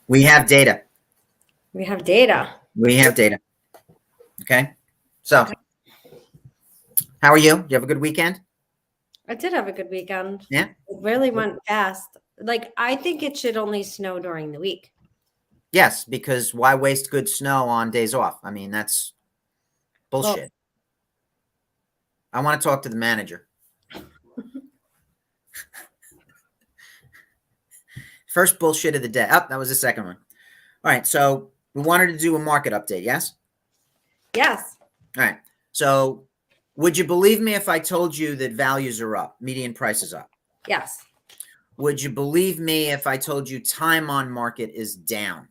We have data. We have data. We have data. Okay. So, how are you? Do you have a good weekend? I did have a good weekend. Yeah. It really went fast. Like, I think it should only snow during the week. Yes, because why waste good snow on days off? I mean, that's bullshit. Well, I want to talk to the manager. First bullshit of the day. Oh, that was the second one. All right. So we wanted to do a market update. Yes. yes. All right. So would you believe me if I told you that values are up, median prices up? Yes. Would you believe me if I told you time on market is down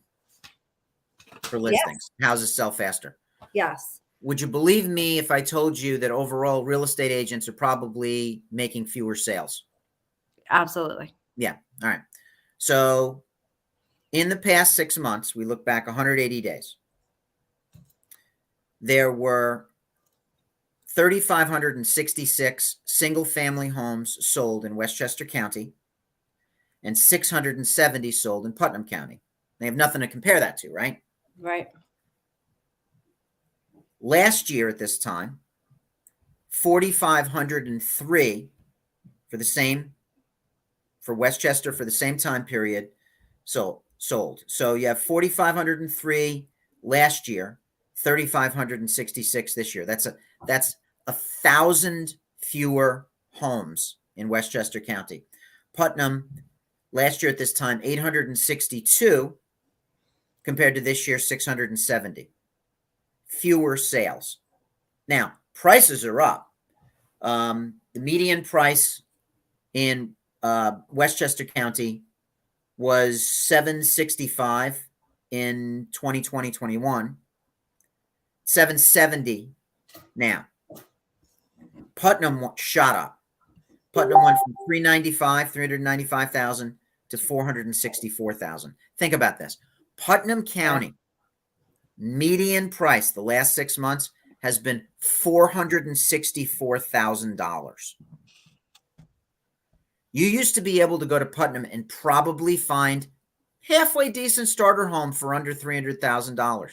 for listings? Yes. Houses sell faster. Yes. Would you believe me if I told you that overall real estate agents are probably making fewer sales? Absolutely. Yeah. All right. So in the past 6 months, we look back 180 days. There were 3,566 single-family homes sold in Westchester County and 670 sold in Putnam County. They have nothing to compare that to, right? Right. Last year at this time, 4,503 for Westchester for the same time period sold. So you have 4,503 last year, 3,566 this year. That's 1,000 fewer homes in Westchester County. Putnam last year at this time 862 compared to this year 670. Fewer sales. Now prices are up. The median price in Westchester County was $765 in 2020-21, $770 now. Putnam shot up. Putnam went from 395,000 to 464,000. Think about this. Putnam County median price the last 6 months has been $464,000. You used to be able to go to Putnam and probably find halfway decent starter home for under $300,000.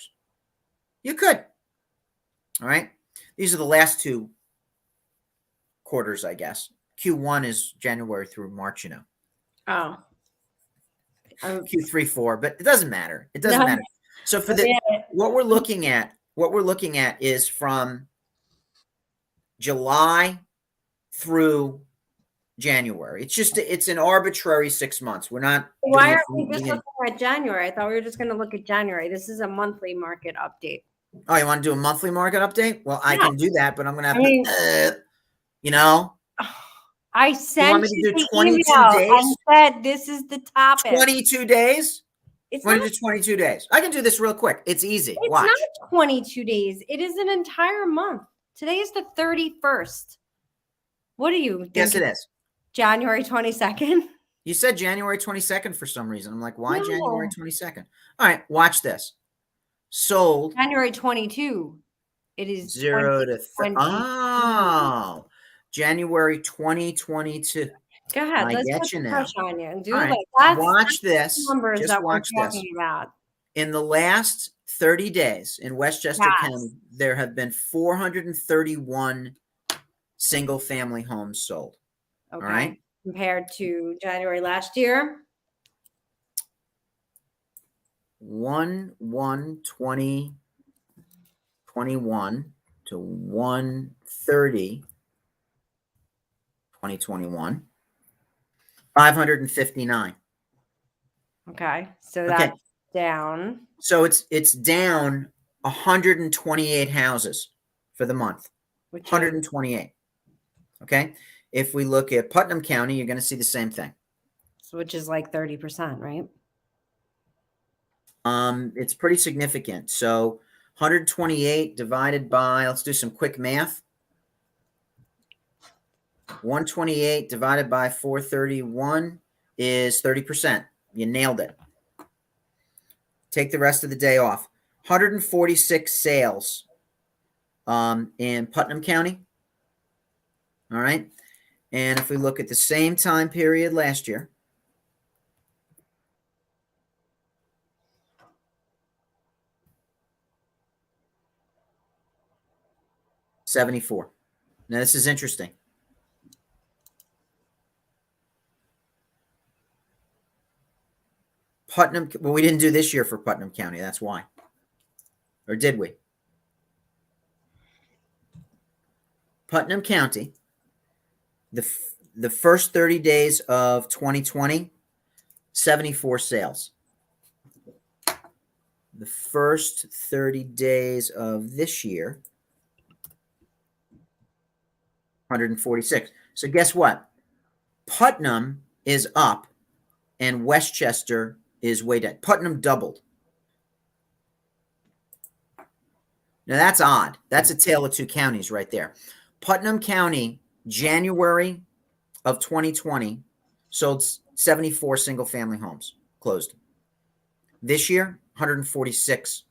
You could. All right. These are the last 2 quarters, I guess. Q1 is January through March, you know. Oh. Q3, 4, but it doesn't matter. It doesn't matter. So for what we're looking at is from July through January. It's an arbitrary 6 months. We're not. Why aren't we just looking at January? I thought we were just going to look at January. This is a monthly market update. Oh, you want to do a monthly market update? Well, I can do that, but I'm going to have to, I sent you the 22 email days? and said this is the topic. 22 days? It's want to do 22 days? I can do this real quick. It's easy. It's Watch. not 22 days. It is an entire month. Today is the 31st. What do you think? Yes, it is. January 22nd? You said January 22nd for some reason. I'm like, why January 22nd? All right, watch this. Sold. January 22. It is 0 to 30. Oh, January 2022. Go ahead. Let's put some pressure on you and do it. Watch this. Numbers Just that watch we're this. talking about. In the last 30 days in Westchester County, there have been 431 single-family homes sold. Okay. All right. Compared to January last year. 1/1/2021 to 1/30/2021, 559. Okay, so that's down. So it's down 128 houses for the month. 128. Okay. If we look at Putnam County, you're going to see the same thing. So which is like 30%, right? It's pretty significant. So 128 divided by, let's do some quick math. 128 divided by 431 is 30%. You nailed it. Take the rest of the day off. 146 sales in Putnam County. All right. And if we look at the same time period last year, 74. Now, this is interesting. Putnam, well, we didn't do this year for Putnam County. That's why. Or did we? Putnam County, the first 30 days of 2020, 74 sales. The first 30 days of this year, 146. So guess what? Putnam is up and Westchester is way down. Putnam doubled. Now that's odd. That's a tale of two counties right there. Putnam County, January of 2020, sold 74 single-family homes, closed. This year, 146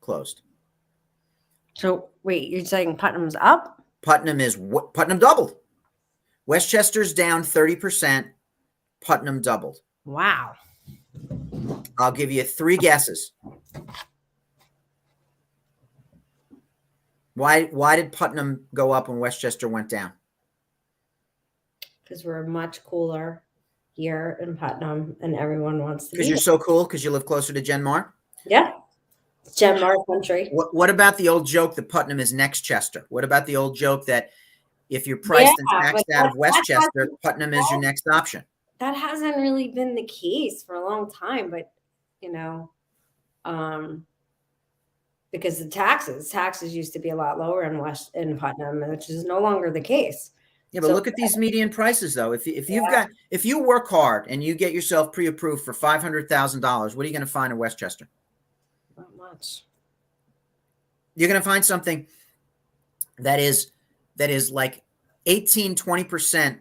closed. So wait, you're saying Putnam's up? Putnam doubled. Westchester's down 30%. Putnam doubled. Wow. I'll give you 3 guesses. Why did Putnam go up and Westchester went down? Because we're much cooler here in Putnam and everyone wants to be. Because you're so cool because you live closer to Jen Mar? Yeah. It's Jen Mar country. What about the old joke that Putnam is next Chester? What about the old joke that if you're priced and taxed out of Westchester, Putnam is your next option? That hasn't really been the case for a long time, but because the taxes used to be a lot lower in Putnam, which is no longer the case. Yeah, but look at these median prices though. If you work hard and you get yourself pre-approved for $500,000, what are you going to find in Westchester? Not much. You're going to find something that is like 18, 20%.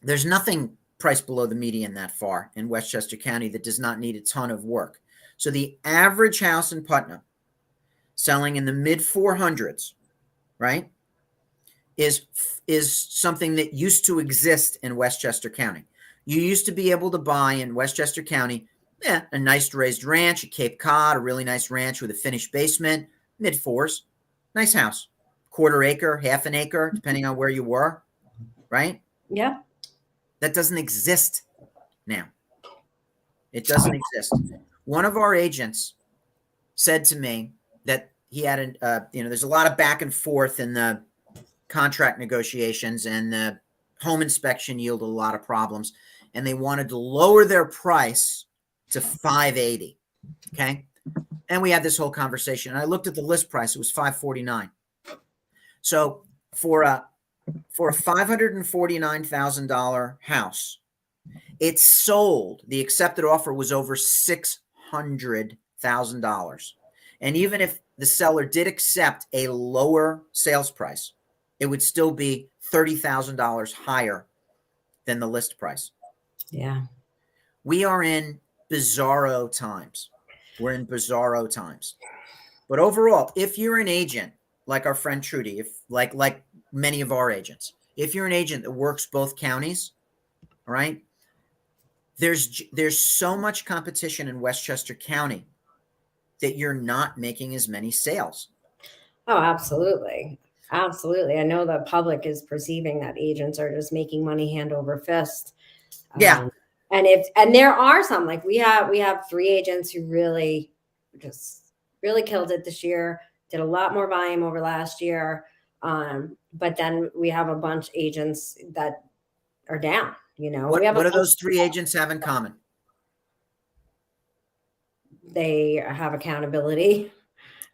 There's nothing priced below the median that far in Westchester County that does not need a ton of work. So the average house in Putnam selling in the mid 400s, right, is something that used to exist in Westchester County. You used to be able to buy in Westchester County a nice raised ranch, a Cape Cod, a really nice ranch with a finished basement, mid 4s, nice house, quarter acre, half an acre, depending on where you were, right? Yeah. That doesn't exist now. It doesn't exist. One of our agents said to me that he had there's a lot of back and forth in the contract negotiations, and the home inspection yielded a lot of problems, and they wanted to lower their price to $580. Okay. And we had this whole conversation, and I looked at the list price. It was $549. So for a $549,000 house, it sold. The accepted offer was over $600,000. And even if the seller did accept a lower sales price, it would still be $30,000 higher than the list price. Yeah. We are in bizarro times. We're in bizarro times. But overall, if you're an agent like our friend Trudy, if like many of our agents, if you're an agent that works both counties, all right, there's so much competition in Westchester County that you're not making as many sales. Oh, absolutely. Absolutely. I know the public is perceiving that agents are just making money hand over fist. Yeah. And there are some, like we have 3 agents who really killed it this year, did a lot more volume over last year. But then we have a bunch of agents that are down, What do those 3 agents have in common? They have accountability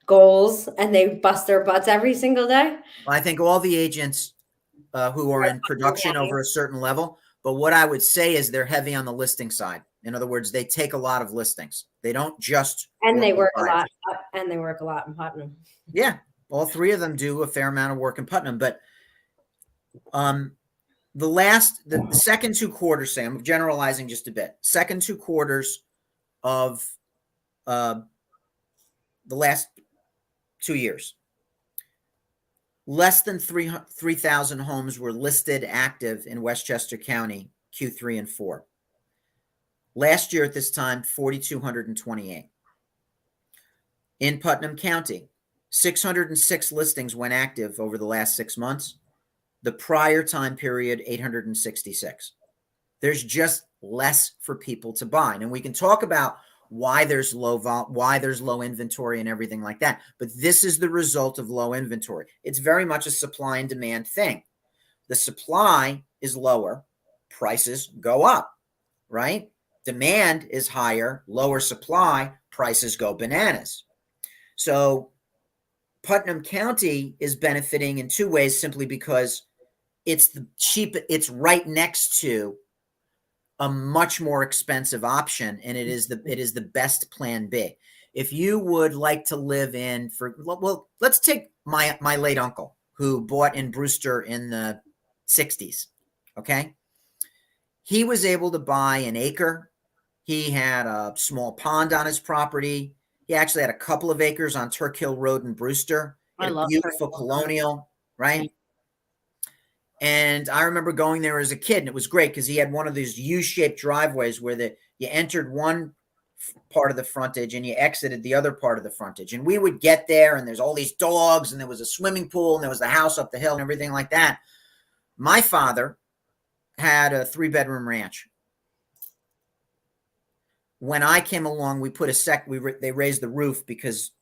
goals and they bust their butts every single day. Well, I think all the agents who are in production over a certain level, but what I would say is they're heavy on the listing side. In other words, they take a lot of listings. They don't just they work a lot in Putnam. Yeah, all 3 of them do a fair amount of work in Putnam, but the second 2 quarters, say, I'm generalizing just a bit. Second 2 quarters of the last 2 years, less than 3,000 homes were listed active in Westchester County, Q3 and 4. Last year at this time, 4,228. In Putnam County, 606 listings went active over the last 6 months. The prior time period, 866. There's just less for people to buy. And we can talk about why there's low inventory and everything like that. But this is the result of low inventory. It's very much a supply and demand thing. The supply is lower, prices go up, right? Demand is higher, lower supply, prices go bananas. So Putnam County is benefiting in two ways, simply because it's right next to a much more expensive option, and it is the best plan B. If you would like to live in, well, let's take my late uncle who bought in Brewster in the 60s. Okay. He was able to buy an acre. He had a small pond on his property. He actually had a couple of acres on Turk Hill Road in Brewster. He had a beautiful colonial, right? And I remember going there as a kid, and it was great because he had one of these U-shaped driveways where you entered one part of the frontage and you exited the other part of the frontage. And we would get there, and there's all these dogs, and there was a swimming pool, and there was the house up the hill and everything like that. My father had a 3-bedroom ranch. When I came along, we put they raised the roof because,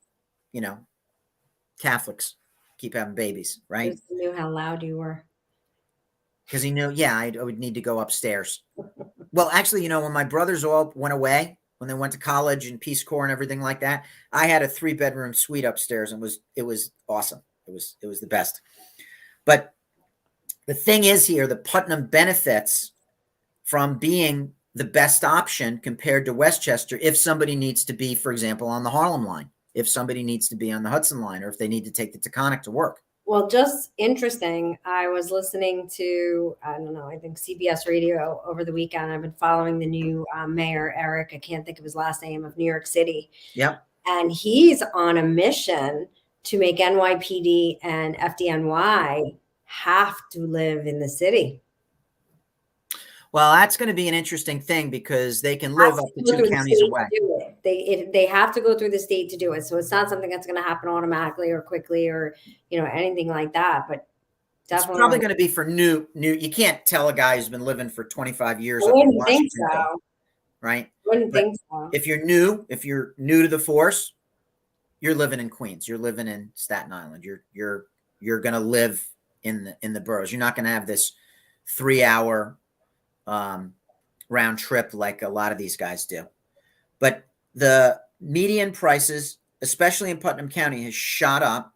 Catholics keep having babies, right? Just knew how loud you were. Because he knew, I would need to go upstairs. Well, actually, when my brothers all went away, when they went to college and Peace Corps and everything like that, I had a 3-bedroom suite upstairs, and it was awesome. It was the best. But the thing is here, the Putnam benefits from being the best option compared to Westchester if somebody needs to be, for example, on the Harlem line, if somebody needs to be on the Hudson line, or if they need to take the Taconic to work. Well, just interesting. I was listening to, I don't know, I think CBS Radio over the weekend. I've been following the new mayor, Eric, I can't think of his last name, of New York City. Yep. And he's on a mission to make NYPD and FDNY have to live in the city. Well, that's going to be an interesting thing because they can live up to 2 counties away. They have to go through the state to do it. So it's not something that's going to happen automatically or quickly or, anything like that. But definitely, it's probably going to be for new. You can't tell a guy who's been living for 25 years. I wouldn't think so. Right? Wouldn't think so. If you're new to the force, you're living in Queens. You're living in Staten Island. You're going to live in the boroughs. You're not going to have this 3-hour round trip like a lot of these guys do. But the median prices, especially in Putnam County, has shot up.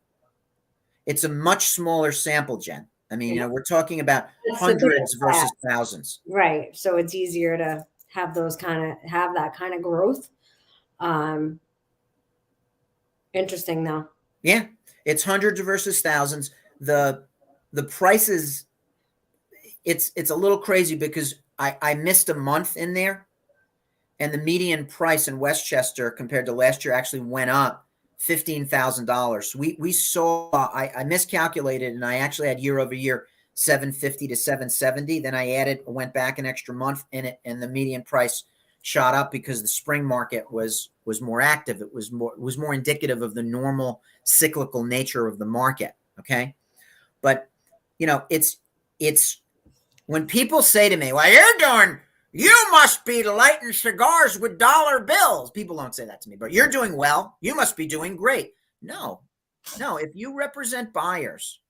It's a much smaller sample, Jen. I mean, we're talking about hundreds versus thousands. Right. So it's easier to have that kind of growth. Interesting though. Yeah. It's hundreds versus thousands. The prices, it's a little crazy because I missed a month in there, and the median price in Westchester compared to last year actually went up $15,000. So we saw, I miscalculated, and I actually had year over year 750 to 770. Then I went back an extra month in it, and the median price shot up because the spring market was more active. It was more indicative of the normal cyclical nature of the market. Okay. But it's when people say to me, well, you must be lighting cigars with dollar bills. People don't say that to me, but you're doing well. You must be doing great. No. If you represent buyers,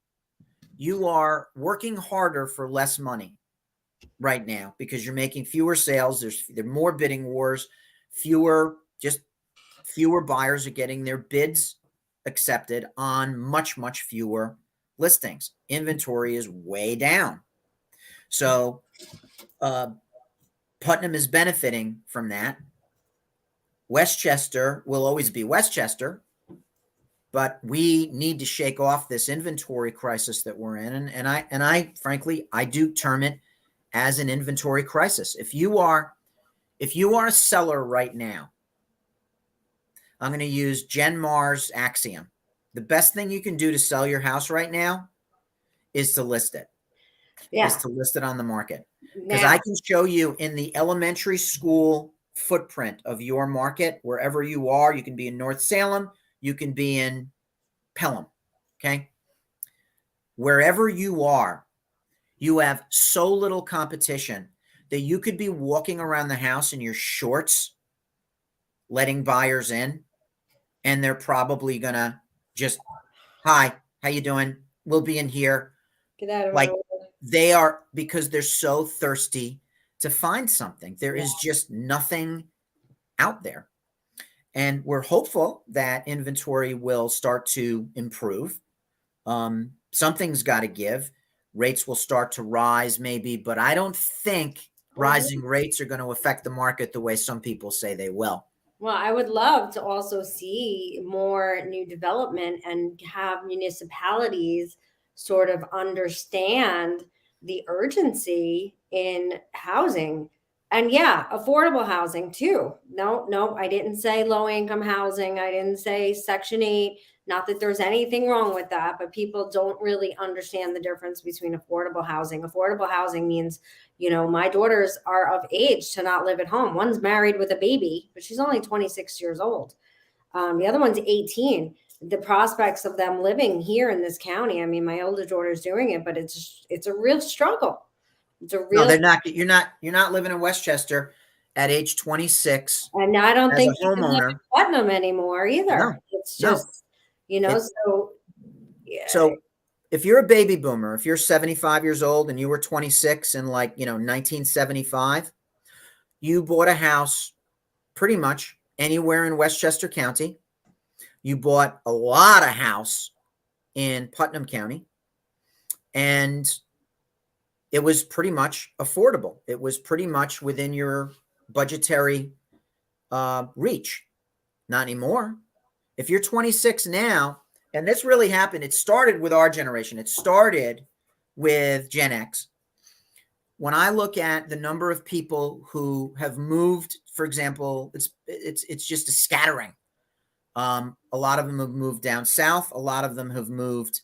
you are working harder for less money right now because you're making fewer sales. There are more bidding wars, fewer buyers are getting their bids accepted on much, much fewer listings. Inventory is way down. So, Putnam is benefiting from that. Westchester will always be Westchester, but we need to shake off this inventory crisis that we're in. And I frankly, I do term it as an inventory crisis. If you are a seller right now, I'm going to use Jen Marr's axiom. The best thing you can do to sell your house right now is to list it. Yeah. Is to list it on the market. Because I can show you in the elementary school footprint of your market, wherever you are, you can be in North Salem, you can be in Pelham. Okay. Wherever you are, you have so little competition that you could be walking around the house in your shorts, letting buyers in, and they're probably gonna just, hi, how you doing? We'll be in here. Get out of my Like, way. they are, because they're so thirsty to find something. There Yeah. is just nothing out there. And we're hopeful that inventory will start to improve. Something's got to give. Rates will start to rise, maybe, but I don't think rising rates are going to affect the market the way some people say they will. Well, I would love to also see more new development and have municipalities sort of understand the urgency in housing. And yeah, affordable housing too. No, I didn't say low income housing. I didn't say Section 8. Not that there's anything wrong with that, but people don't really understand the difference between affordable housing. Affordable housing means, my daughters are of age to not live at home. One's married with a baby, but she's only 26 years old. The other one's 18. The prospects of them living here in this county, I mean, my older daughter's doing it, but it's a real struggle. It's a No, real, they're not. You're not living in Westchester at age 26 and I don't as think a you can live in homeowner. Putnam anymore either. No, It's no. just, so yeah. So if you're a baby boomer, if you're 75 years old and you were 26 in 1975, you bought a house pretty much anywhere in Westchester County. You bought a lot of house in Putnam County, and it was pretty much affordable. It was pretty much within your budgetary reach. Not anymore. If you're 26 now, and this really happened, it started with our generation. It started with Gen X. When I look at the number of people who have moved, for example, it's just a scattering. A lot of them have moved down south. A lot of them have moved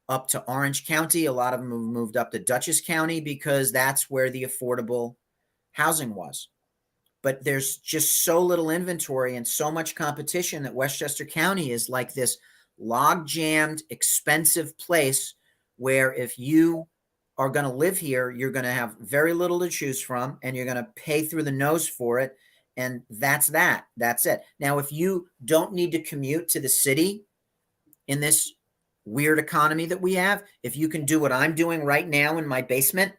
up to Orange County. A lot of them have moved up to Dutchess County because that's where the affordable housing was. But there's just so little inventory and so much competition that Westchester County is like this log-jammed, expensive place where if you are going to live here, you're going to have very little to choose from, and you're going to pay through the nose for it. And that's that. That's it. Now, if you don't need to commute to the city in this weird economy that we have, if you can do what I'm doing right now in my basement,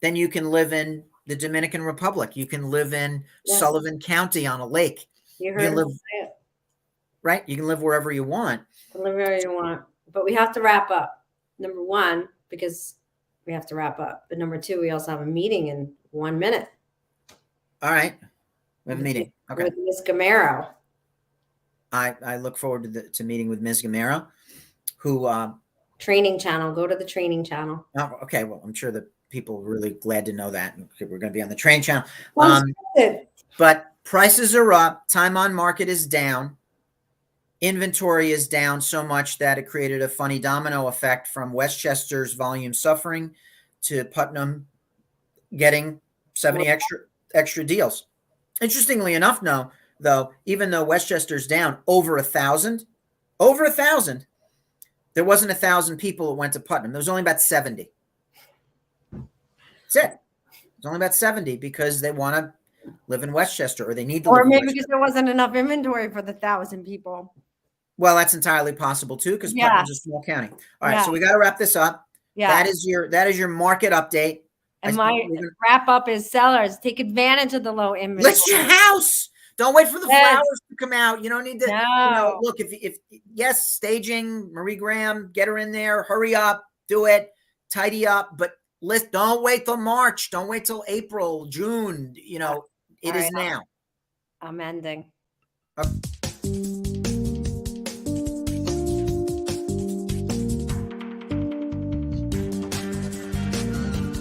then you can live in the Dominican Republic. You can live in Sullivan County on a lake. You heard live, me say it. right? You can live wherever you want. Live wherever you want. But we have to wrap up. Number one, because we have to wrap up. But number two, we also have a meeting in 1 minute. All right. We have a meeting. Okay. With Ms. Gamero. I look forward to meeting with Ms. Gamero, who Training channel. Go to the training channel. Oh, okay. Well, I'm sure that people are really glad to know that. We're going to be on the train channel. But prices are up. Time on market is down. Inventory is down so much that it created a funny domino effect from Westchester's volume suffering to Putnam getting 70 extra deals. Interestingly enough, though, even though Westchester's down over 1,000, there wasn't 1,000 people that went to Putnam. There was only about 70. That's it. It's only about 70 because they want to live in Westchester, or they need to live in maybe Westchester. because there wasn't enough inventory for the 1,000 people. Well, that's entirely possible too, because Putnam's a small county. All right, so we got to wrap this up. Yeah. That is your market update. And my wrap up is sellers take advantage of the low inventory. List your house. Don't wait for the flowers to come out. You don't need to. Look, if yes, staging, Marie Graham, get her in there. Hurry up, do it, tidy up. But don't wait till March. Don't wait till April, June. It is now. I'm ending. Okay.